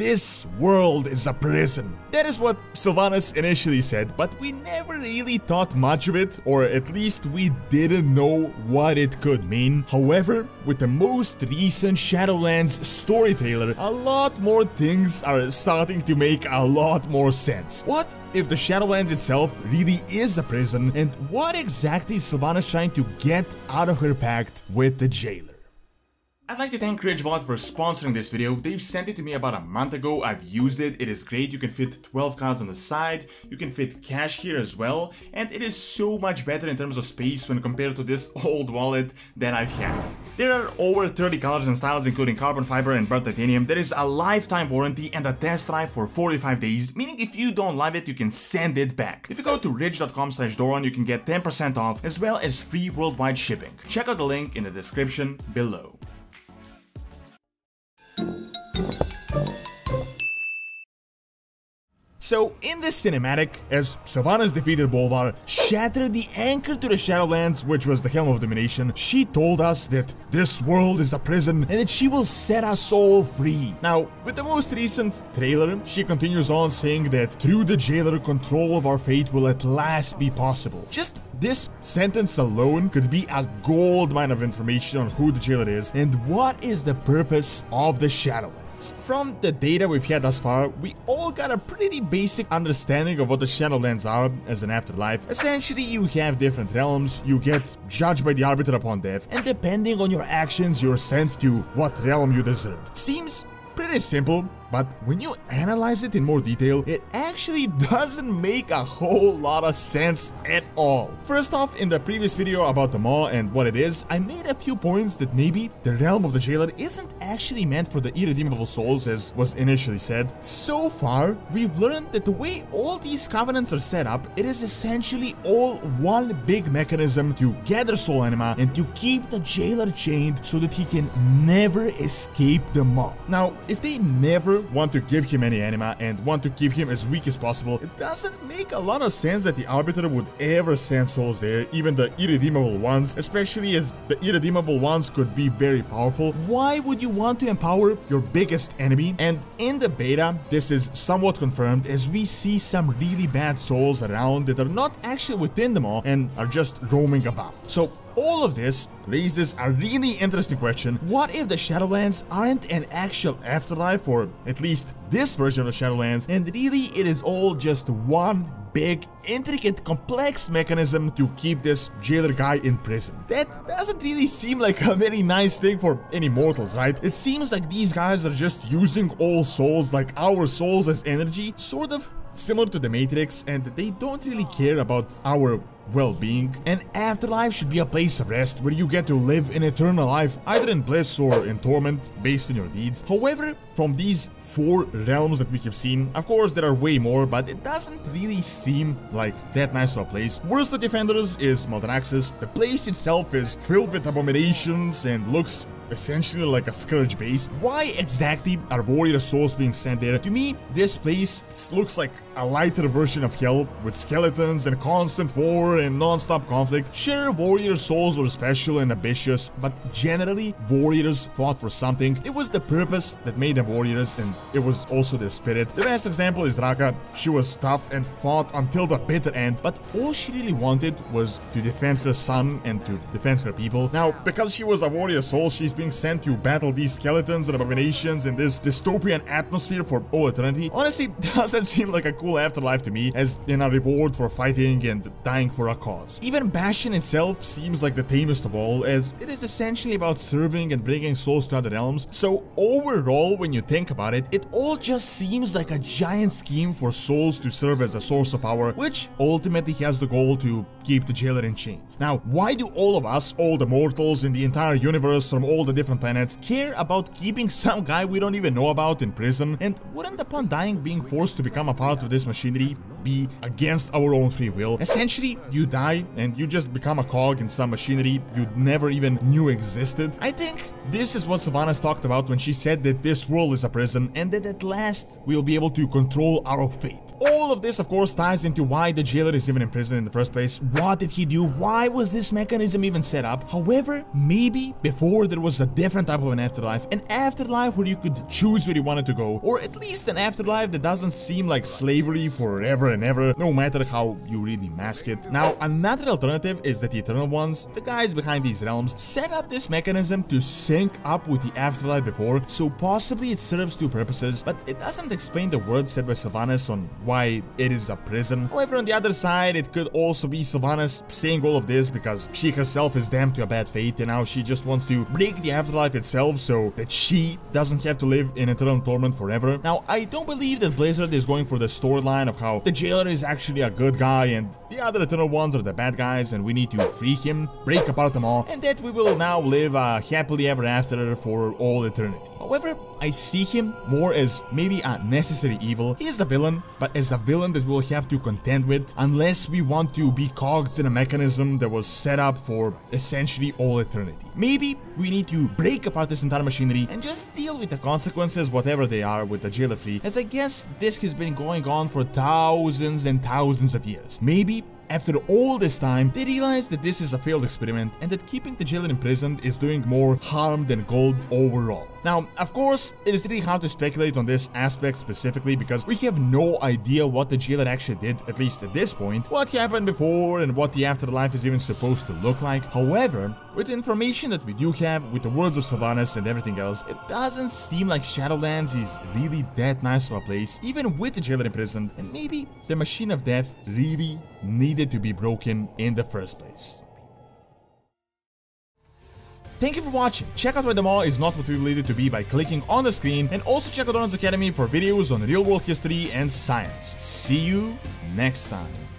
this world is a prison. That is what Sylvanas initially said, but we never really thought much of it, or at least we didn't know what it could mean. However, with the most recent Shadowlands story trailer, a lot more things are starting to make a lot more sense. What if the Shadowlands itself really is a prison, and what exactly is Sylvanas trying to get out of her pact with the jailer? I'd like to thank RidgeVault for sponsoring this video. They've sent it to me about a month ago. I've used it. It is great. You can fit 12 cards on the side. You can fit cash here as well. And it is so much better in terms of space when compared to this old wallet that I've had. There are over 30 colors and styles, including carbon fiber and burnt titanium. There is a lifetime warranty and a test drive for 45 days, meaning if you don't love it, you can send it back. If you go to ridge.com/Doron, you can get 10% off, as well as free worldwide shipping. Check out the link in the description below. So, in this cinematic, as Sylvanas defeated Bolvar, shattered the anchor to the Shadowlands, which was the Helm of Domination, she told us that this world is a prison and that she will set us all free. Now, with the most recent trailer, she continues on saying that through the jailer, control of our fate will at last be possible. Just this sentence alone could be a goldmine of information on who the jailer is and what is the purpose of the Shadowlands. From the data we've had thus far, we all got a pretty basic understanding of what the Shadowlands are as an afterlife. Essentially, you have different realms, you get judged by the Arbiter upon death, and depending on your actions, you're sent to what realm you deserve. Seems pretty simple, but when you analyze it in more detail, it actually doesn't make a whole lot of sense at all. First off, in the previous video about the Maw and what it is, I made a few points that maybe the realm of the jailer isn't actually meant for the irredeemable souls as was initially said. So far, we've learned that the way all these covenants are set up, it is essentially all one big mechanism to gather soul anima and to keep the jailer chained so that he can never escape the Maw. Now, if they never want to give him any anima and want to keep him as weak as possible, it doesn't make a lot of sense that the Arbiter would ever send souls there, even the irredeemable ones, especially as the irredeemable ones could be very powerful. Why would you want to empower your biggest enemy? And in the beta, this is somewhat confirmed as we see some really bad souls around that are not actually within them all and are just roaming about. So all of this raises a really interesting question. What if the Shadowlands aren't an actual afterlife, or at least this version of the Shadowlands, and really it is all just one big, intricate, complex mechanism to keep this jailer guy in prison? That doesn't really seem like a very nice thing for any mortals, right? It seems like these guys are just using all souls, like our souls, as energy, sort of similar to the Matrix, and they don't really care about our well-being. An afterlife should be a place of rest where you get to live an eternal life, either in bliss or in torment based on your deeds. However, from these 4 realms that we have seen, of course there are way more, but it doesn't really seem like that nice of a place. Worst of Defenders is Maldraxxus. The place itself is filled with abominations and looks essentially like a Scourge base. Why exactly are warrior souls being sent there? To me, this place looks like a lighter version of hell with skeletons and constant war and non-stop conflict. Sure, warrior souls were special and ambitious, but generally, warriors fought for something. It was the purpose that made them warriors, and it was also their spirit. The best example is Raka. She was tough and fought until the bitter end, but all she really wanted was to defend her son and to defend her people. Now, because she was a warrior soul, she's being sent to battle these skeletons and abominations in this dystopian atmosphere for all eternity. Honestly, doesn't seem like a cool afterlife to me, as in a reward for fighting and dying for a cause. Even Bastion itself seems like the tamest of all, as it is essentially about serving and bringing souls to other realms. So overall, when you think about it, it all just seems like a giant scheme for souls to serve as a source of power, which ultimately has the goal to keep the jailer in chains. Now, why do all of us, all the mortals in the entire universe from all the different planets, care about keeping some guy we don't even know about in prison? And wouldn't upon dying being forced to become a part of this machinery be against our own free will. Essentially, you die and you just become a cog in some machinery you never even knew existed. I think this is what Sylvanas talked about when she said that this world is a prison and that at last we'll be able to control our fate. All of this, of course, ties into why the jailer is even in prison in the first place. What did he do? Why was this mechanism even set up? However, maybe before there was a different type of an afterlife where you could choose where you wanted to go, or at least an afterlife that doesn't seem like slavery forever and ever, no matter how you really mask it. Now, another alternative is that the Eternal Ones, the guys behind these realms, set up this mechanism to sync up with the afterlife before, so possibly it serves two purposes, but it doesn't explain the words said by Sylvanas on why it is a prison. However, on the other side, it could also be Sylvanas saying all of this because she herself is damned to a bad fate and now she just wants to break the afterlife itself so that she doesn't have to live in eternal torment forever. Now, I don't believe that Blizzard is going for the storyline of how the jailer is actually a good guy and the other Eternal Ones are the bad guys and we need to free him, break apart them all, and that we will now live happily ever after for all eternity. However, I see him more as maybe a necessary evil. He is a villain, but as a villain that we'll have to contend with unless we want to be cogs in a mechanism that was set up for essentially all eternity. Maybe we need to break apart this entire machinery and just deal with the consequences, whatever they are, with the jailer free, as I guess this has been going on for thousands and thousands of years. Maybe after all this time, they realized that this is a failed experiment and that keeping the jailer imprisoned is doing more harm than good overall. Now, of course, it is really hard to speculate on this aspect specifically because we have no idea what the jailer actually did, at least at this point, what happened before and what the afterlife is even supposed to look like. However, with the information that we do have, with the words of Sylvanas and everything else, it doesn't seem like Shadowlands is really that nice of a place, even with the jailer imprisoned, and maybe the machine of death really needed to be broken in the first place. Thank you for watching. Check out why the mall is not what we believe it to be by clicking on the screen, and also check out Doronsmovies Academy for videos on real world history and science. See you next time.